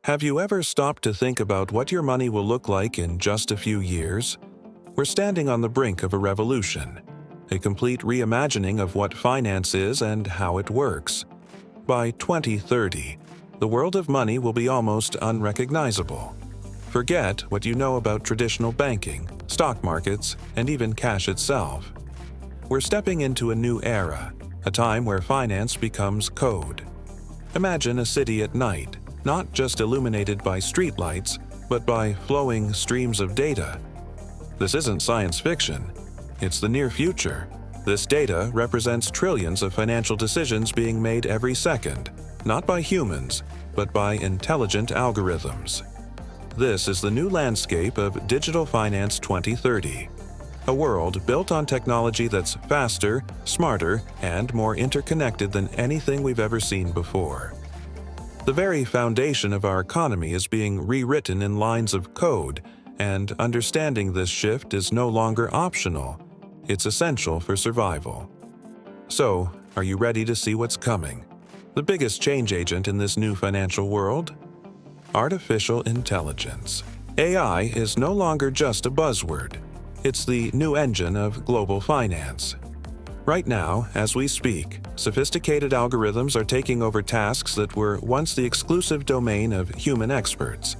Have you ever stopped to think about what your money will look like in just a few years? We're standing on the brink of a revolution, a complete reimagining of what finance is and how it works. By 2030, the world of money will be almost unrecognizable. Forget what you know about traditional banking, stock markets, and even cash itself. We're stepping into a new era, a time where finance becomes code. Imagine a city at night, not just illuminated by streetlights, but by flowing streams of data. This isn't science fiction. It's the near future. This data represents trillions of financial decisions being made every second, not by humans, but by intelligent algorithms. This is the new landscape of Digital Finance 2030, a world built on technology that's faster, smarter, and more interconnected than anything we've ever seen before. The very foundation of our economy is being rewritten in lines of code, and understanding this shift is no longer optional. It's essential for survival. So, are you ready to see what's coming? The biggest change agent in this new financial world? Artificial intelligence. AI is no longer just a buzzword. It's the new engine of global finance. Right now, as we speak, sophisticated algorithms are taking over tasks that were once the exclusive domain of human experts.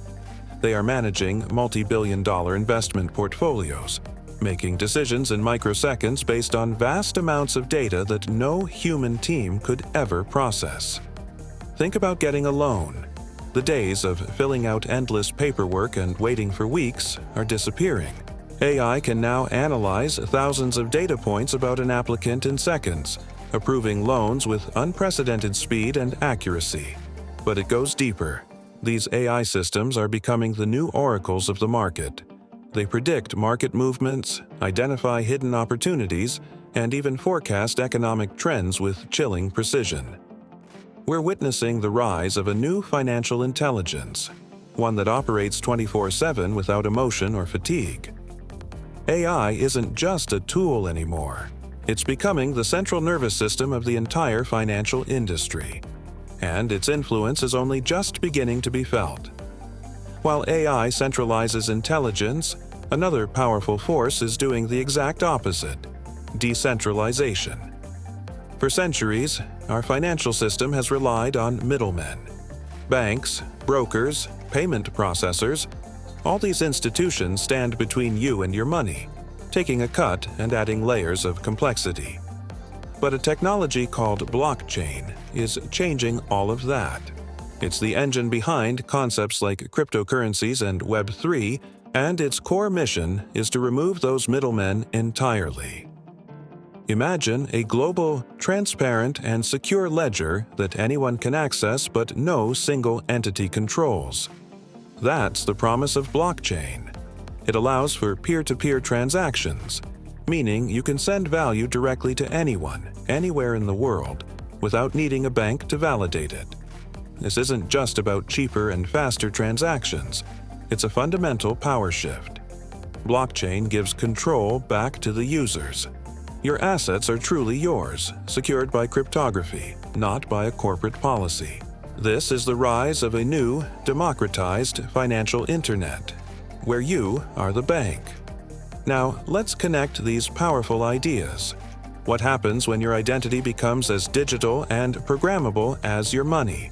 They are managing multi-billion-dollar investment portfolios, making decisions in microseconds based on vast amounts of data that no human team could ever process. Think about getting a loan. The days of filling out endless paperwork and waiting for weeks are disappearing. AI can now analyze thousands of data points about an applicant in seconds, approving loans with unprecedented speed and accuracy. But it goes deeper. These AI systems are becoming the new oracles of the market. They predict market movements, identify hidden opportunities, and even forecast economic trends with chilling precision. We're witnessing the rise of a new financial intelligence, one that operates 24/7 without emotion or fatigue. AI isn't just a tool anymore. It's becoming the central nervous system of the entire financial industry, and its influence is only just beginning to be felt. While AI centralizes intelligence, another powerful force is doing the exact opposite: decentralization. For centuries, our financial system has relied on middlemen. Banks, brokers, payment processors, all these institutions stand between you and your money, taking a cut and adding layers of complexity. But a technology called blockchain is changing all of that. It's the engine behind concepts like cryptocurrencies and Web3, and its core mission is to remove those middlemen entirely. Imagine a global, transparent, and secure ledger that anyone can access but no single entity controls. That's the promise of blockchain. It allows for peer-to-peer transactions, meaning you can send value directly to anyone, anywhere in the world, without needing a bank to validate it. This isn't just about cheaper and faster transactions. It's a fundamental power shift. Blockchain gives control back to the users. Your assets are truly yours, secured by cryptography, not by a corporate policy. This is the rise of a new, democratized financial internet, where you are the bank. Now, let's connect these powerful ideas. What happens when your identity becomes as digital and programmable as your money?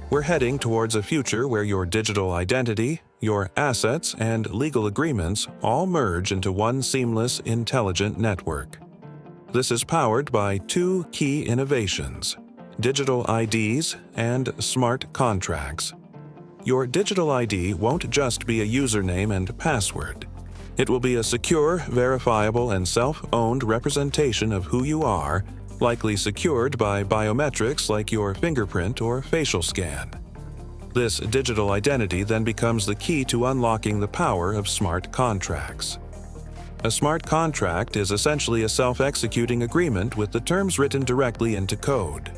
We're heading towards a future where your digital identity, your assets, and legal agreements all merge into one seamless, intelligent network. This is powered by two key innovations: digital IDs and smart contracts. Your digital ID won't just be a username and password. It will be a secure, verifiable, and self-owned representation of who you are, likely secured by biometrics like your fingerprint or facial scan. This digital identity then becomes the key to unlocking the power of smart contracts. A smart contract is essentially a self-executing agreement with the terms written directly into code.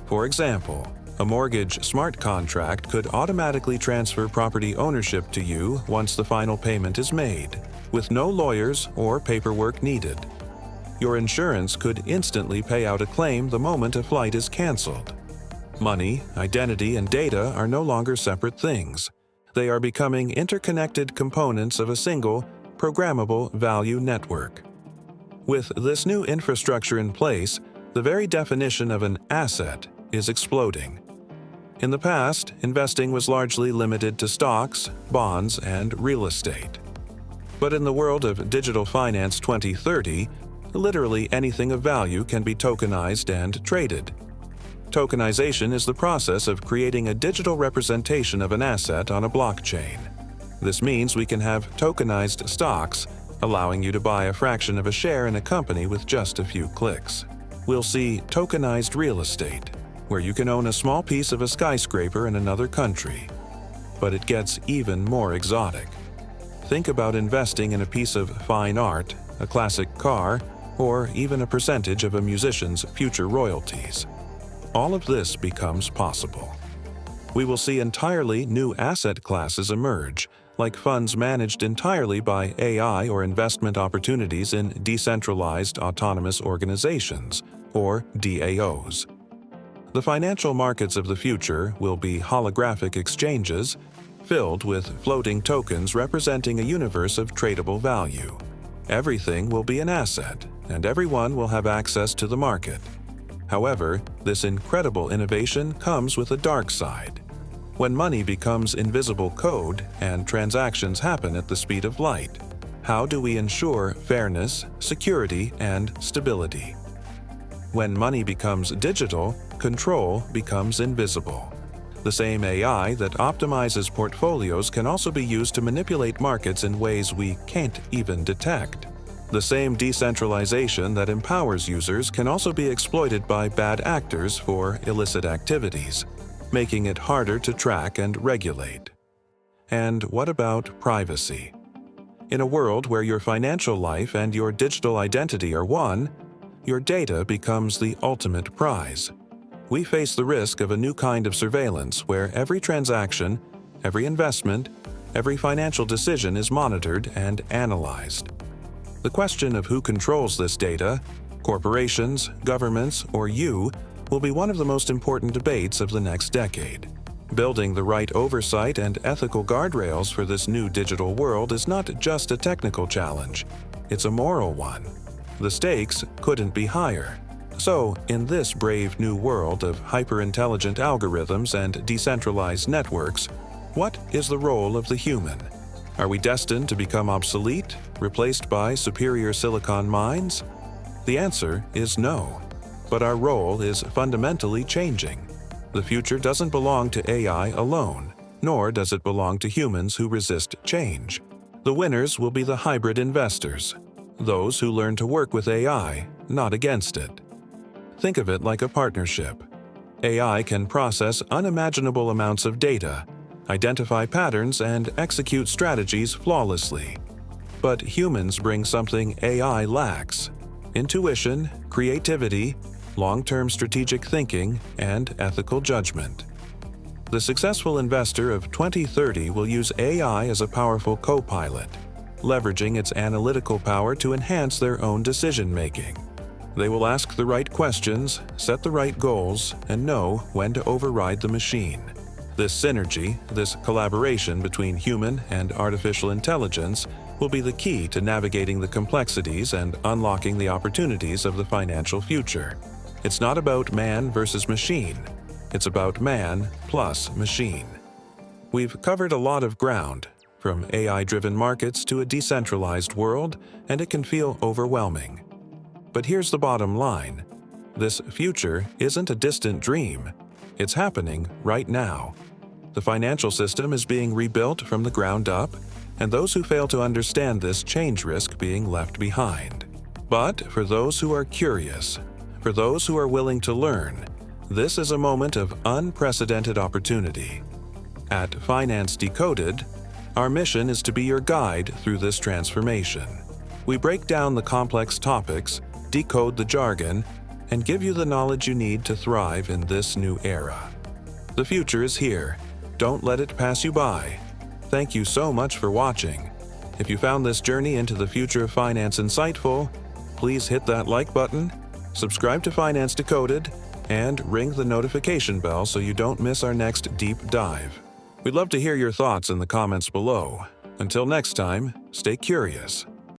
For example, a mortgage smart contract could automatically transfer property ownership to you once the final payment is made, with no lawyers or paperwork needed. Your insurance could instantly pay out a claim the moment a flight is canceled. Money, identity, and data are no longer separate things. They are becoming interconnected components of a single, programmable value network. With this new infrastructure in place, the very definition of an asset is exploding. In the past, investing was largely limited to stocks, bonds, and real estate. But in the world of Digital Finance 2030, literally anything of value can be tokenized and traded. Tokenization is the process of creating a digital representation of an asset on a blockchain. This means we can have tokenized stocks, allowing you to buy a fraction of a share in a company with just a few clicks. We'll see tokenized real estate, where you can own a small piece of a skyscraper in another country. But it gets even more exotic. Think about investing in a piece of fine art, a classic car, or even a percentage of a musician's future royalties. All of this becomes possible. We will see entirely new asset classes emerge, like funds managed entirely by AI or investment opportunities in decentralized autonomous organizations, or DAOs. The financial markets of the future will be holographic exchanges filled with floating tokens representing a universe of tradable value. Everything will be an asset, and everyone will have access to the market. However, this incredible innovation comes with a dark side. When money becomes invisible code and transactions happen at the speed of light, how do we ensure fairness, security, and stability? When money becomes digital, control becomes invisible. The same AI that optimizes portfolios can also be used to manipulate markets in ways we can't even detect. The same decentralization that empowers users can also be exploited by bad actors for illicit activities, making it harder to track and regulate. And what about privacy? In a world where your financial life and your digital identity are one, your data becomes the ultimate prize. We face the risk of a new kind of surveillance where every transaction, every investment, every financial decision is monitored and analyzed. The question of who controls this data, corporations, governments, or you, will be one of the most important debates of the next decade. Building the right oversight and ethical guardrails for this new digital world is not just a technical challenge, it's a moral one. The stakes couldn't be higher. So, in this brave new world of hyper-intelligent algorithms and decentralized networks, what is the role of the human? Are we destined to become obsolete, replaced by superior silicon minds? The answer is no. But our role is fundamentally changing. The future doesn't belong to AI alone, nor does it belong to humans who resist change. The winners will be the hybrid investors, those who learn to work with AI, not against it. Think of it like a partnership. AI can process unimaginable amounts of data, identify patterns, and execute strategies flawlessly. But humans bring something AI lacks: intuition, creativity, long-term strategic thinking, and ethical judgment. The successful investor of 2030 will use AI as a powerful co-pilot, leveraging its analytical power to enhance their own decision-making. They will ask the right questions, set the right goals, and know when to override the machine. This synergy, this collaboration between human and artificial intelligence, will be the key to navigating the complexities and unlocking the opportunities of the financial future. It's not about man versus machine. It's about man plus machine. We've covered a lot of ground, from AI-driven markets to a decentralized world, and it can feel overwhelming. But here's the bottom line. This future isn't a distant dream. It's happening right now. The financial system is being rebuilt from the ground up, and those who fail to understand this change risk being left behind. But for those who are curious, for those who are willing to learn, this is a moment of unprecedented opportunity. At Finance Decoded, our mission is to be your guide through this transformation. We break down the complex topics, decode the jargon, and give you the knowledge you need to thrive in this new era. The future is here. Don't let it pass you by. Thank you so much for watching. If you found this journey into the future of finance insightful, please hit that like button, subscribe to Finance Decoded, and ring the notification bell so you don't miss our next deep dive. We'd love to hear your thoughts in the comments below. Until next time, stay curious.